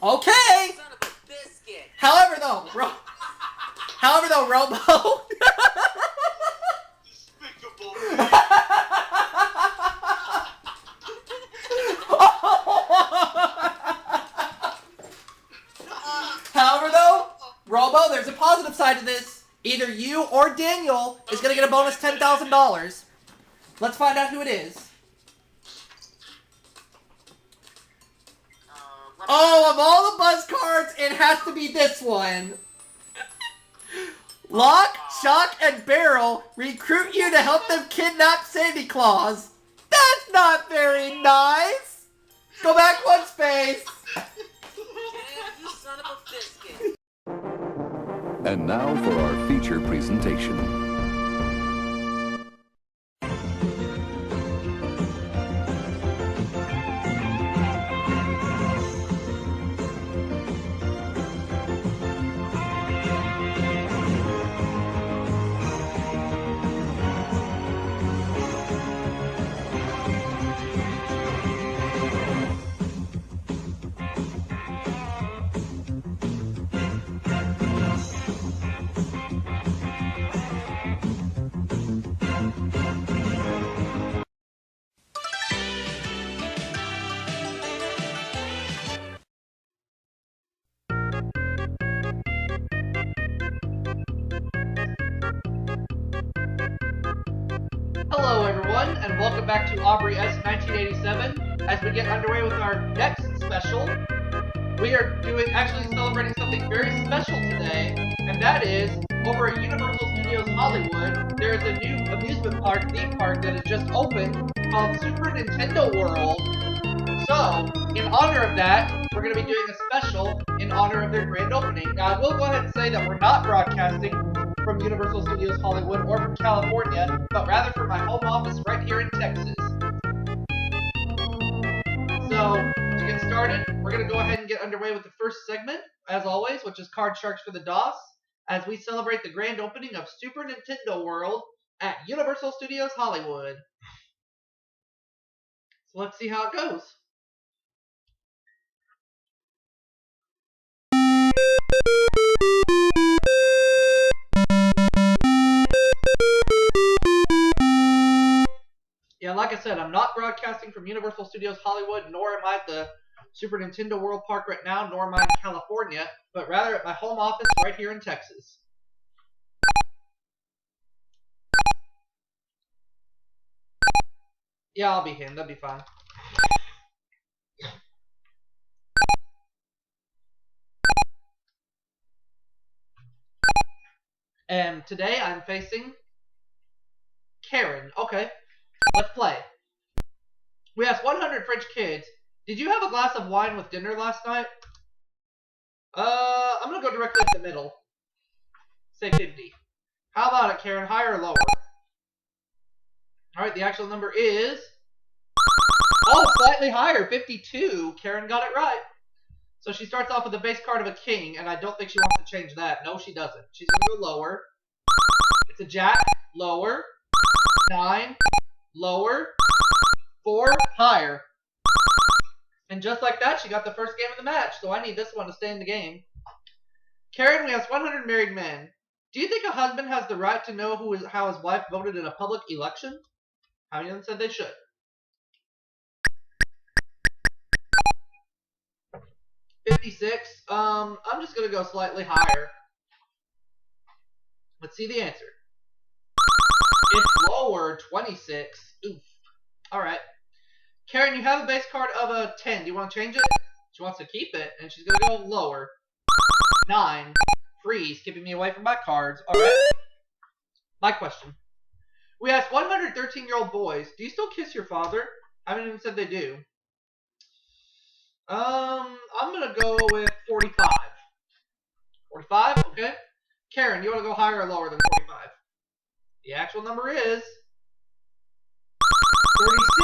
Okay. Son of a biscuit. However, though, Robo. Despicable. However, though, Robo, there's a positive side to this. Either you or Daniel is gonna get a bonus $10,000. Let's find out who it is. Oh, of all the buzz cards, it has to be this one. Lock, Shock, and Barrel recruit you to help them kidnap Sandy Claus. That's not very nice. Go back one space. Ken, you son of a biscuit. And now for our feature presentation. Hello, everyone, and welcome back to Aubrey S 1987. As we get underway with our next special, we are actually celebrating something very special today, and that is over at Universal Studios Hollywood. There is a new amusement park, theme park that has just opened called Super Nintendo World. So, in honor of that, we're going to be doing a special in honor of their grand opening. Now, I will go ahead and say that we're not broadcasting from Universal Studios Hollywood or from California, but rather from my home office right here in Texas. So, to get started, we're going to go ahead and get underway with the first segment, as always, which is Card Sharks for the DOS, as we celebrate the grand opening of Super Nintendo World at Universal Studios Hollywood. So let's see how it goes. Yeah, like I said, I'm not broadcasting from Universal Studios Hollywood, nor am I at the Super Nintendo World Park right now, nor am I in California, but rather at my home office right here in Texas. Yeah, I'll be him. That'd be fine. And today I'm facing Karen. Okay, let's play. We asked 100 French kids, did you have a glass of wine with dinner last night? I'm gonna go directly up the middle. Say 50. How about it, Karen? Higher or lower? Alright, the actual number is... Oh, slightly higher, 52. Karen got it right. So she starts off with a base card of a king, and I don't think she wants to change that. No, she doesn't. She's going to go lower. It's a jack, lower. 9, lower. 4, higher. And just like that, she got the first game of the match, so I need this one to stay in the game. Karen, we asked 100 married men. Do you think a husband has the right to know how his wife voted in a public election? How many of them said they should? 56. I'm just going to go slightly higher. Let's see the answer. It's lower, 26. Oof. Alright. Karen, you have a base card of a 10. Do you want to change it? She wants to keep it, and she's going to go lower. 9. Freeze, keeping me away from my cards. Alright. My question. We asked 113-year-old boys, do you still kiss your father? How many of them said they do? I'm going to go with 45. 45? Okay. Karen, you want to go higher or lower than 45? The actual number is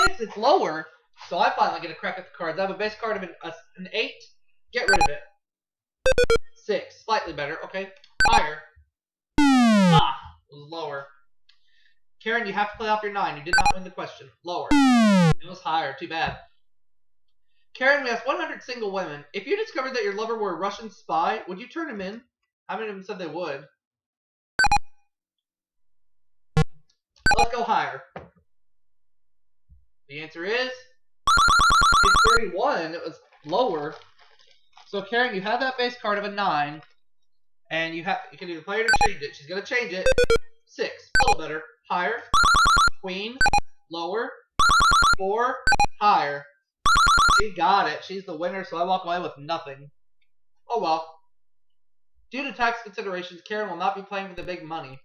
36. It's lower. So I finally get a crack at the cards. I have a base card of an 8. Get rid of it. 6. Slightly better. Okay. Higher. Ah. It was lower. Karen, you have to play off your 9. You did not win the question. Lower. It was higher. Too bad. Karen, we asked 100 single women. If you discovered that your lover were a Russian spy, would you turn him in? How many of them said they would? Let's go higher. The answer is it's 31. It was lower. So Karen, you have that base card of a 9, and you can either play it or change it. She's gonna change it. 6, a little better. Higher. Queen, lower. 4, higher. She got it. She's the winner, so I walk away with nothing. Oh well. Due to tax considerations, Karen will not be playing for the big money.